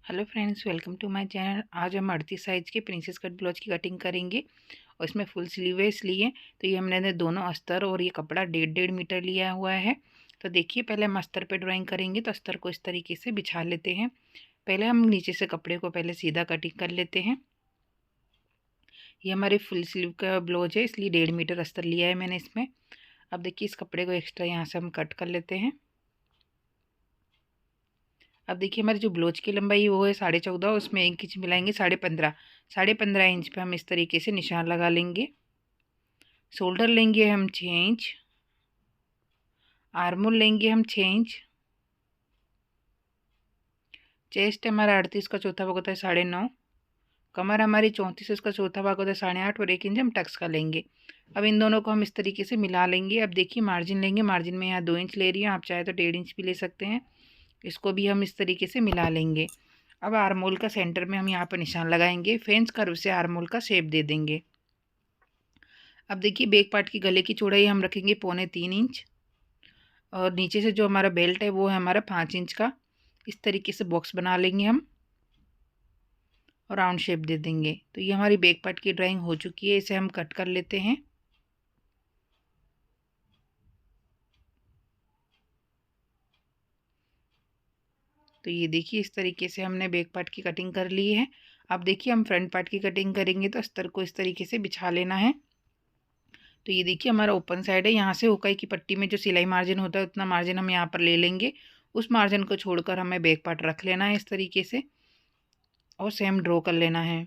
Hello friends, welcome to my channel. आज हम 38 size के प्रिंसेस कट ब्लाउज की कटिंग करेंगे और इसमें फुल स्लीवेस लिए। तो ये हमने दोनों अस्तर और ये कपड़ा 1.5 मीटर लिया हुआ है। तो देखिए, पहले हम अस्तर पे ड्राइंग करेंगे। तो अस्तर को इस तरीके से बिछा लेते हैं। पहले हम नीचे से कपड़े को पहले सीधा कटिंग कर लेते हैं। ये हमारे फुल स्लीव का ब्लाउज है, इसलिए 1.5 मीटर अस्तर लिया है मैंने इसमें। अब देखिए, इस कपड़े को एक्स्ट्रा यहाँ से हम कट कर लेते हैं। अब देखिए, हमारी जो ब्लाउज की लंबाई है वो है 14.5, उसमें 1 इंच मिलाएंगे 15.5। 15.5 इंच पे हम इस तरीके से निशान लगा लेंगे। शोल्डर लेंगे हम 6 इंच, आर्मोल लेंगे हम 6 इंच, चेस्ट हमारा 38 का चौथा भाग होता है 9.5, कमर हमारी 34 उसका चौथा भाग होता है 8.5 और 1 इंच हम टक्स का लेंगे। अब इन दोनों को हम इस तरीके से मिला लेंगे। अब देखिए, मार्जिन लेंगे। मार्जिन में यहाँ 2 इंच ले रही हूँ, आप चाहे तो 1.5 इंच भी ले सकते हैं। इसको भी हम इस तरीके से मिला लेंगे। अब आर्मोल का सेंटर में हम यहाँ पर निशान लगाएंगे। फ्रेंच कर्व से आर्मोल का शेप दे देंगे। अब देखिए, बैक पार्ट की गले की चौड़ाई हम रखेंगे 3.25 इंच और नीचे से जो हमारा बेल्ट है वो है हमारा 5 इंच का। इस तरीके से बॉक्स बना लेंगे हम और राउंड शेप दे देंगे। तो ये हमारी बैक पार्ट की ड्राइंग हो चुकी है, इसे हम कट कर लेते हैं। तो ये देखिए, इस तरीके से हमने बैक पार्ट की कटिंग कर ली है। अब देखिए, हम फ्रंट पार्ट की कटिंग करेंगे। तो अस्तर को इस तरीके से बिछा लेना है। तो ये देखिए, हमारा ओपन साइड है। यहाँ से हुकाई की पट्टी में जो सिलाई मार्जिन होता है उतना मार्जिन हम यहाँ पर ले लेंगे। उस मार्जिन को छोड़कर हमें बैक पार्ट रख लेना है इस तरीके से और सेम ड्रॉ कर लेना है।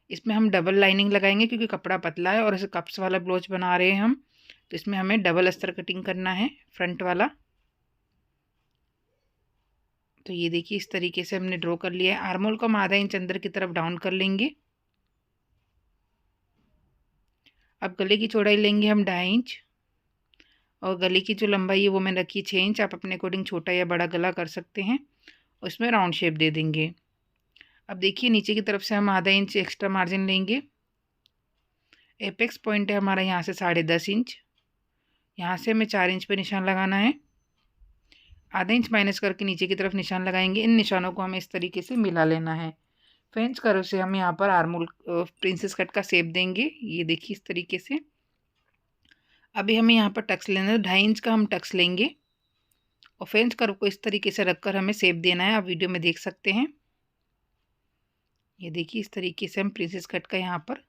इसमें हम डबल लाइनिंग लगाएंगे क्योंकि कपड़ा पतला है और इसे कप्स वाला ब्लाउज बना रहे हैं हम। तो इसमें हमें डबल अस्तर कटिंग करना है, फ्रंट वाला। तो ये देखिए, इस तरीके से हमने ड्रॉ कर लिया है। आर्मोल को हम आधा इंच अंदर की तरफ डाउन कर लेंगे। अब गले की चौड़ाई लेंगे हम 2.5 इंच और गले की जो लंबाई है वो मैंने रखी 6 इंच। आप अपने अकॉर्डिंग छोटा या बड़ा गला कर सकते हैं। उसमें राउंड शेप दे देंगे। अब देखिए, नीचे की तरफ से हम आधा इंच एक्स्ट्रा मार्जिन लेंगे। एपेक्स पॉइंट है हमारा यहाँ से 10.5 इंच। यहाँ से हमें 4 इंच पे निशान लगाना है। आधा इंच माइनस करके नीचे की तरफ निशान लगाएंगे। इन निशानों को हमें इस तरीके से मिला लेना है। फ्रेंच कर्व से हम यहाँ पर आर्मोल प्रिंसेस कट का शेप देंगे। ये देखिए, इस तरीके से। अभी हमें यहाँ पर टक्स लेना है। 2.5 इंच का हम टक्स लेंगे और फ्रेंच कर्व को इस तरीके से रखकर हमें शेप देना है। आप वीडियो में देख सकते हैं। ये देखिए, इस तरीके से हम प्रिंसेस कट का यहाँ पर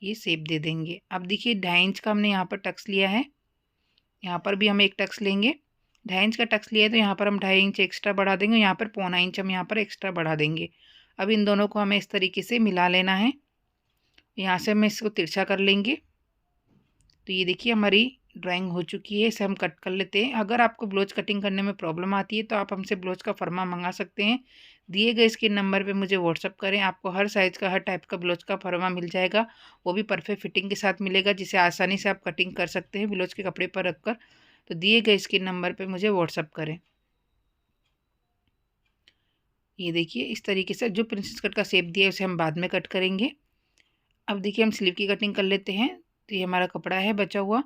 ये शेप दे देंगे। अब देखिए, 2.5 इंच का हमने यहाँ पर टक्स लिया है। यहाँ पर भी हम एक टक्स लेंगे। 2.5 इंच का टक्स लिया है तो यहाँ पर हम 2.5 इंच एक्स्ट्रा बढ़ा देंगे। यहाँ पर 0.25 इंच हम यहाँ पर एक्स्ट्रा बढ़ा देंगे। अब इन दोनों को हमें इस तरीके से मिला लेना है। यहाँ से हम इसको तिरछा कर लेंगे। तो ये देखिए, हमारी ड्राइंग हो चुकी है। इसे हम कट कर लेते हैं। अगर आपको ब्लाउज कटिंग करने में प्रॉब्लम आती है तो आप हमसे ब्लाउज का फरमा मंगा सकते हैं। दिए गए स्क्रीन नंबर पे मुझे व्हाट्सअप करें। आपको हर साइज़ का, हर टाइप का ब्लाउज का फरमा मिल जाएगा। वो भी परफेक्ट फिटिंग के साथ मिलेगा, जिसे आसानी से आप कटिंग कर सकते हैं ब्लाउज के कपड़े पर रखकर। तो दिए गए स्क्रीन नंबर पर मुझे व्हाट्सअप करें। ये देखिए, इस तरीके से जो प्रिंसेस कट का शेप दिया है उसे हम बाद में कट करेंगे। अब देखिए, हम स्लीव की कटिंग कर लेते हैं। तो ये हमारा कपड़ा है बचा हुआ,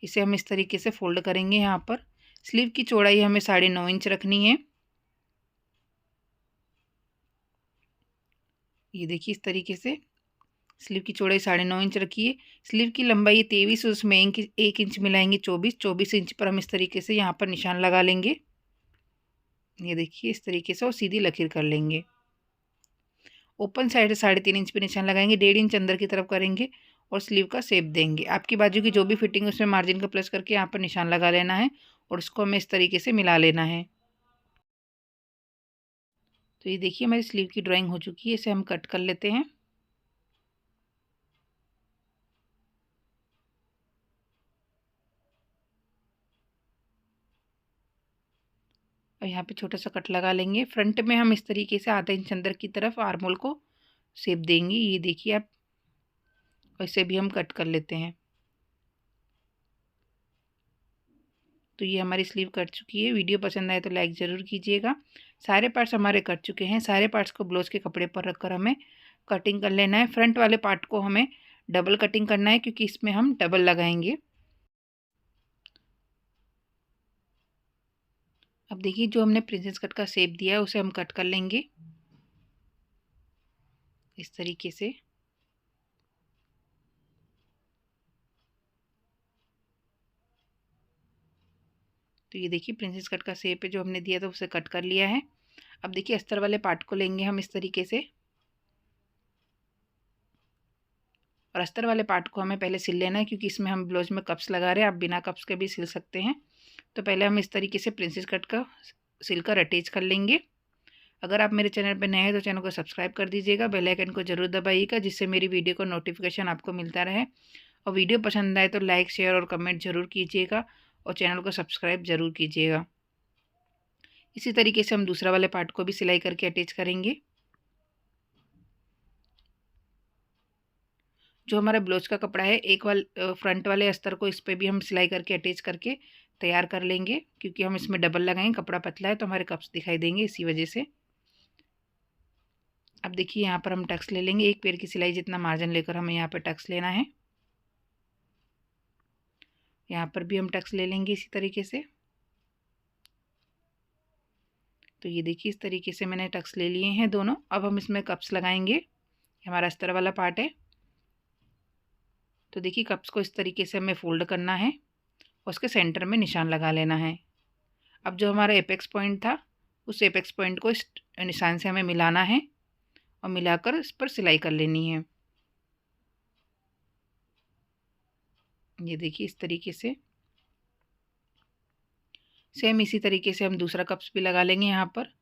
इसे हम इस तरीके से फोल्ड करेंगे। यहाँ पर स्लीव की चौड़ाई हमें 9.5 इंच रखनी है। ये देखिए, इस तरीके से स्लीव की चौड़ाई 9.5 इंच रखी है। स्लीव की लंबाई 23, उसमें 1 इंच मिलाएंगे 24 इंच पर हम इस तरीके से यहाँ पर निशान लगा लेंगे। ये देखिए, इस तरीके से और सीधी लकीर कर लेंगे। ओपन साइड 3.5 इंच पे निशान लगाएंगे। 1.5 इंच अंदर की तरफ करेंगे और स्लीव का शेप देंगे। आपकी बाजू की जो भी फिटिंग है उसमें मार्जिन का प्लस करके यहाँ पर निशान लगा लेना है और उसको हमें इस तरीके से मिला लेना है। तो ये देखिए, हमारी स्लीव की ड्राइंग हो चुकी है। इसे हम कट कर लेते हैं। और यहाँ पे छोटा सा कट लगा लेंगे। फ्रंट में हम इस तरीके से आधा इंच अंदर की तरफ आर्मोल को शेप देंगे। ये देखिए आप, और इसे भी हम कट कर लेते हैं। तो ये हमारी स्लीव कट चुकी है। वीडियो पसंद आए तो लाइक ज़रूर कीजिएगा। सारे पार्ट्स हमारे कट चुके हैं। सारे पार्ट्स को ब्लाउज के कपड़े पर रखकर हमें कटिंग कर लेना है। फ्रंट वाले पार्ट को हमें डबल कटिंग करना है क्योंकि इसमें हम डबल लगाएंगे। अब देखिए जो हमने प्रिंसेस कट का शेप दिया है उसे हम कट कर लेंगे इस तरीके से। तो ये देखिए प्रिंसेस कट का शेप है जो हमने दिया था उसे कट कर लिया है। अब देखिए अस्तर वाले पार्ट को लेंगे हम इस तरीके से, और अस्तर वाले पार्ट को हमें पहले सिल लेना है क्योंकि इसमें हम ब्लाउज में कप्स लगा रहे हैं। आप बिना कप्स के भी सिल सकते हैं। तो पहले हम इस तरीके से प्रिंसेस कट का सिलकर अटैच कर लेंगे। अगर आप मेरे चैनल पर नए हैं तो चैनल को सब्सक्राइब कर दीजिएगा, बेल आइकन को जरूर दबाइएगा जिससे मेरी वीडियो को नोटिफिकेशन आपको मिलता रहे। और वीडियो पसंद आए तो लाइक शेयर और कमेंट जरूर कीजिएगा और चैनल को सब्सक्राइब जरूर कीजिएगा। इसी तरीके से हम दूसरा वाले पार्ट को भी सिलाई करके अटैच करेंगे। जो हमारा ब्लाउज का कपड़ा है फ्रंट वाले अस्तर को इस पर भी हम सिलाई करके अटैच करके तैयार कर लेंगे क्योंकि हम इसमें डबल लगाएंगे, कपड़ा पतला है तो हमारे कप्स दिखाई देंगे इसी वजह से। अब देखिए यहाँ पर हम टक्स ले लेंगे, एक पैर की सिलाई जितना मार्जिन लेकर हमें यहाँ पर टक्स लेना है। यहाँ पर भी हम टक्स ले लेंगे इसी तरीके से। तो ये देखिए इस तरीके से मैंने टक्स ले लिए हैं दोनों। अब हम इसमें कप्स लगाएंगे, हमारा अस्तर वाला पार्ट है। तो देखिए कप्स को इस तरीके से हमें फोल्ड करना है और उसके सेंटर में निशान लगा लेना है। अब जो हमारा एपेक्स पॉइंट था उस एपेक्स पॉइंट को इस निशान से हमें मिलाना है और मिलाकर इस पर सिलाई कर लेनी है। ये देखिए इस तरीके से सेम इसी तरीके से हम दूसरा कप्स भी लगा लेंगे यहाँ पर,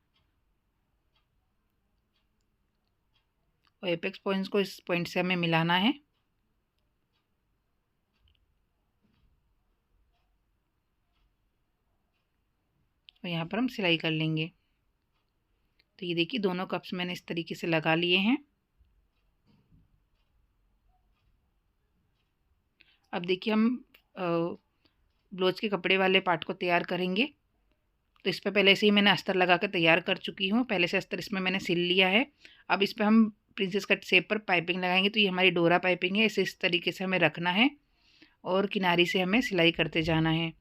और एपेक्स पॉइंट्स को इस पॉइंट से हमें मिलाना है। और यहाँ पर हम सिलाई कर लेंगे। तो ये देखिए दोनों कप्स मैंने इस तरीके से लगा लिए हैं। अब देखिए हम ब्लाउज के कपड़े वाले पार्ट को तैयार करेंगे। तो इस पर पहले से ही मैंने अस्तर लगा कर तैयार कर चुकी हूँ, पहले से अस्तर इसमें मैंने सिल लिया है। अब इस पर हम प्रिंसेस कट शेप पर पाइपिंग लगाएंगे। तो ये हमारी डोरा पाइपिंग है, इसे इस तरीके से हमें रखना है और किनारी से हमें सिलाई करते जाना है।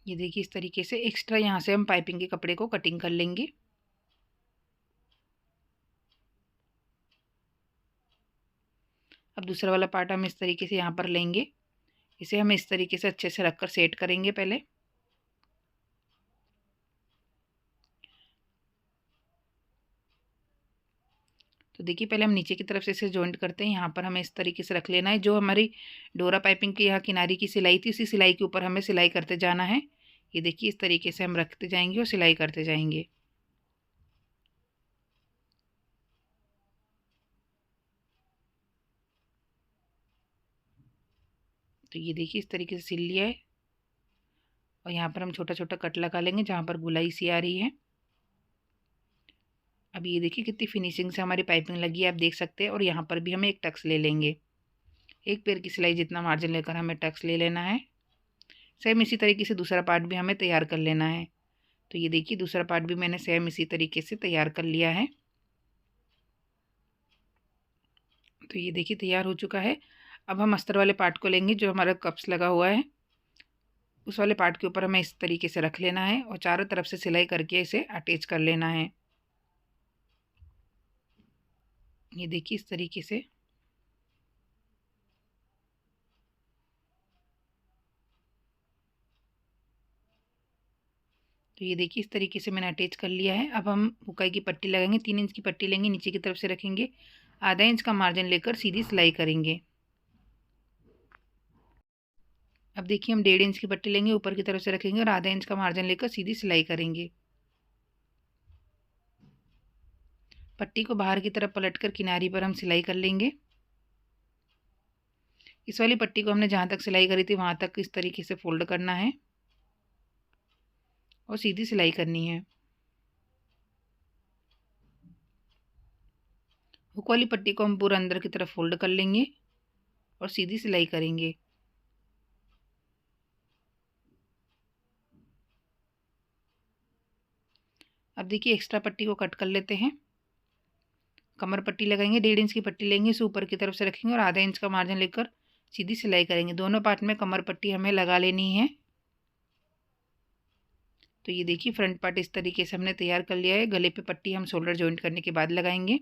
ये देखिए इस तरीके से एक्स्ट्रा यहाँ से हम पाइपिंग के कपड़े को कटिंग कर लेंगे। अब दूसरा वाला पार्ट हम इस तरीके से यहाँ पर लेंगे, इसे हम इस तरीके से अच्छे से रखकर सेट करेंगे पहले। तो देखिए पहले हम नीचे की तरफ से इसे जॉइंट करते हैं, यहाँ पर हमें इस तरीके से रख लेना है। जो हमारी डोरा पाइपिंग की यहाँ किनारी की सिलाई थी उसी सिलाई के ऊपर हमें सिलाई करते जाना है। ये देखिए इस तरीके से हम रखते जाएंगे और सिलाई करते जाएंगे। तो ये देखिए इस तरीके से सिल लिया है और यहाँ पर हम छोटा छोटा कट लगा लेंगे जहाँ पर गुलाई सी आ रही है। अब ये देखिए कितनी फिनिशिंग से हमारी पाइपिंग लगी है, आप देख सकते हैं। और यहाँ पर भी हमें एक टक्स ले लेंगे, एक पैर की सिलाई जितना मार्जिन लेकर हमें टक्स ले लेना है। सेम इसी तरीके से दूसरा पार्ट भी हमें तैयार कर लेना है। तो ये देखिए दूसरा पार्ट भी मैंने सेम इसी तरीके से तैयार कर लिया है। तो ये देखिए तैयार हो चुका है। अब हम अस्तर वाले पार्ट को लेंगे, जो हमारा कप्स लगा हुआ है उस वाले पार्ट के ऊपर हमें इस तरीके से रख लेना है और चारों तरफ से सिलाई करके इसे अटैच कर लेना है। ये देखिए इस तरीके से। तो ये देखिए इस तरीके से मैंने अटैच कर लिया है। अब हम हुकाई की पट्टी लगाएंगे, 3 इंच की पट्टी लेंगे, नीचे की तरफ से रखेंगे, आधा इंच का मार्जिन लेकर सीधी सिलाई करेंगे। अब देखिए हम 1.5 इंच की पट्टी लेंगे, ऊपर की तरफ से रखेंगे और आधा इंच का मार्जिन लेकर सीधी सिलाई करेंगे। पट्टी को बाहर की तरफ पलटकर किनारी पर हम सिलाई कर लेंगे। इस वाली पट्टी को हमने जहाँ तक सिलाई करी थी वहाँ तक इस तरीके से फोल्ड करना है और सीधी सिलाई करनी है। हुक वाली पट्टी को हम पूरा अंदर की तरफ फोल्ड कर लेंगे और सीधी सिलाई करेंगे। अब देखिए एक्स्ट्रा पट्टी को कट कर लेते हैं। कमर पट्टी लगाएंगे, 1.5 इंच की पट्टी लेंगे, इसे ऊपर की तरफ से रखेंगे और आधा इंच का मार्जिन लेकर सीधी सिलाई करेंगे। दोनों पार्ट में कमर पट्टी हमें लगा लेनी है। तो ये देखिए फ्रंट पार्ट इस तरीके से हमने तैयार कर लिया है। गले पे पट्टी हम शोल्डर जॉइंट करने के बाद लगाएंगे।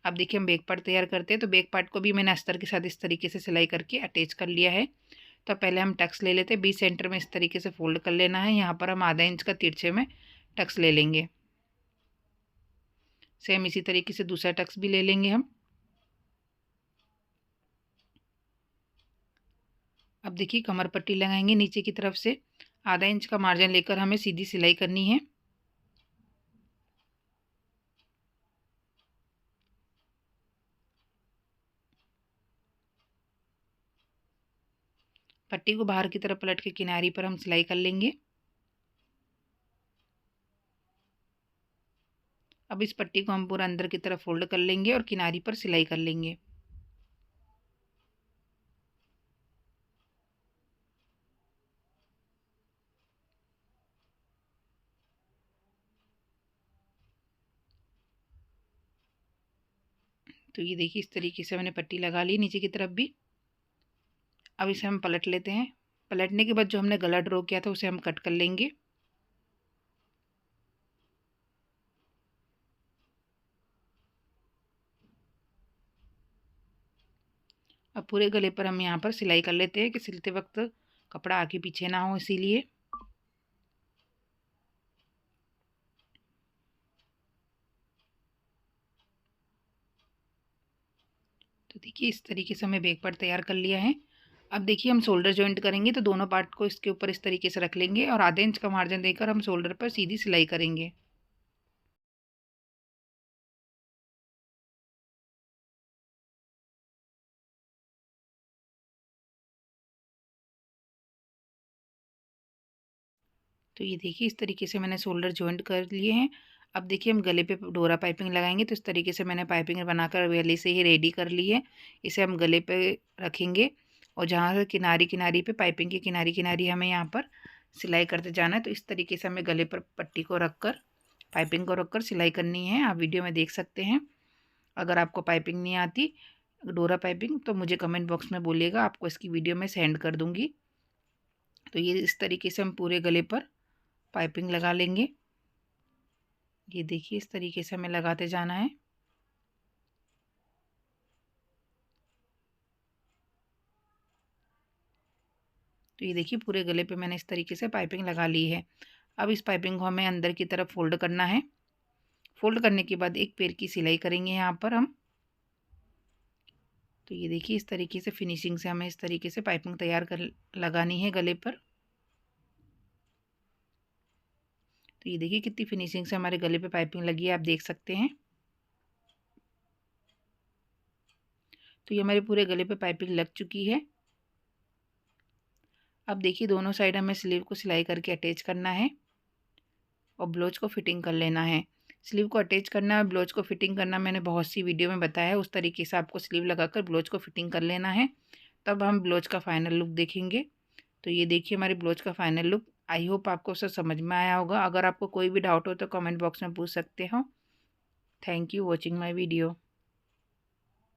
अब देखिए हम बैक पार्ट तैयार करते हैं। तो बैक पार्ट को भी मैंने अस्तर के साथ इस तरीके से सिलाई करके अटैच कर लिया है। तो पहले हम टक्स ले लेते हैं। बीच सेंटर में इस तरीके से फोल्ड कर लेना है। यहाँ पर हम आधा इंच का तिरछे में टक्स ले लेंगे। सेम इसी तरीके से दूसरा टक्स भी ले लेंगे हम। अब देखिए कमर पट्टी लगाएंगे नीचे की तरफ से, आधा इंच का मार्जिन लेकर हमें सीधी सिलाई करनी है। पट्टी को बाहर की तरफ पलट के किनारी पर हम सिलाई कर लेंगे। अब इस पट्टी को हम पूरा अंदर की तरफ फोल्ड कर लेंगे और किनारी पर सिलाई कर लेंगे। तो ये देखिए इस तरीके से मैंने पट्टी लगा ली नीचे की तरफ भी। अब इसे हम पलट लेते हैं। पलटने के बाद जो हमने गला ड्रॉ किया था उसे हम कट कर लेंगे। अब पूरे गले पर हम यहाँ पर सिलाई कर लेते हैं कि सिलते वक्त कपड़ा आगे पीछे ना हो, इसीलिए। तो देखिए इस तरीके से हमें बैक पार्ट तैयार कर लिया है। अब देखिए हम शोल्डर जॉइंट करेंगे। तो दोनों पार्ट को इसके ऊपर इस तरीके से रख लेंगे और आधे इंच का मार्जिन देकर हम शोल्डर पर सीधी सिलाई करेंगे। तो ये देखिए इस तरीके से मैंने शोल्डर जॉइंट कर लिए हैं। अब देखिए हम गले पे डोरा पाइपिंग लगाएंगे। तो इस तरीके से मैंने पाइपिंग बनाकर पहले से ही रेडी कर ली है। इसे हम गले पे रखेंगे और जहाँ से किनारी किनारी पे पाइपिंग की किनारी किनारी हमें यहाँ पर सिलाई करते जाना है। तो इस तरीके से हमें गले पर पट्टी को रख कर पाइपिंग को रख कर सिलाई करनी है। आप वीडियो में देख सकते हैं। अगर आपको पाइपिंग नहीं आती डोरा पाइपिंग तो मुझे कमेंट बॉक्स में बोलिएगा, आपको इसकी वीडियो में सेंड कर दूँगी। तो ये इस तरीके से हम पूरे गले पर पाइपिंग लगा लेंगे। ये देखिए इस तरीके से हमें लगाते जाना है। तो ये देखिए पूरे गले पे मैंने इस तरीके से पाइपिंग लगा ली है। अब इस पाइपिंग को हमें अंदर की तरफ फोल्ड करना है। फोल्ड करने के बाद एक पैर की सिलाई करेंगे यहाँ पर हम। तो ये देखिए इस तरीके से फिनिशिंग से हमें इस तरीके से पाइपिंग तैयार कर लगानी है गले पर। तो ये देखिए कितनी फिनिशिंग से हमारे गले पे पाइपिंग लगी है, आप देख सकते हैं। तो ये हमारे पूरे गले पे पाइपिंग लग चुकी है। अब देखिए दोनों साइड हमें स्लीव को सिलाई करके अटैच करना है और ब्लाउज को फिटिंग कर लेना है। स्लीव को अटैच करना है, ब्लाउज को फिटिंग करना मैंने बहुत सी वीडियो में बताया है। उस तरीके से आपको स्लीव लगाकर ब्लाउज को फिटिंग कर लेना है, तब हम ब्लाउज का फाइनल लुक देखेंगे। तो ये देखिए हमारे ब्लाउज का फाइनल लुक। आई होप आपको सब समझ में आया होगा। अगर आपको कोई भी डाउट हो तो कमेंट बॉक्स में पूछ सकते हो। Thank you watching my video.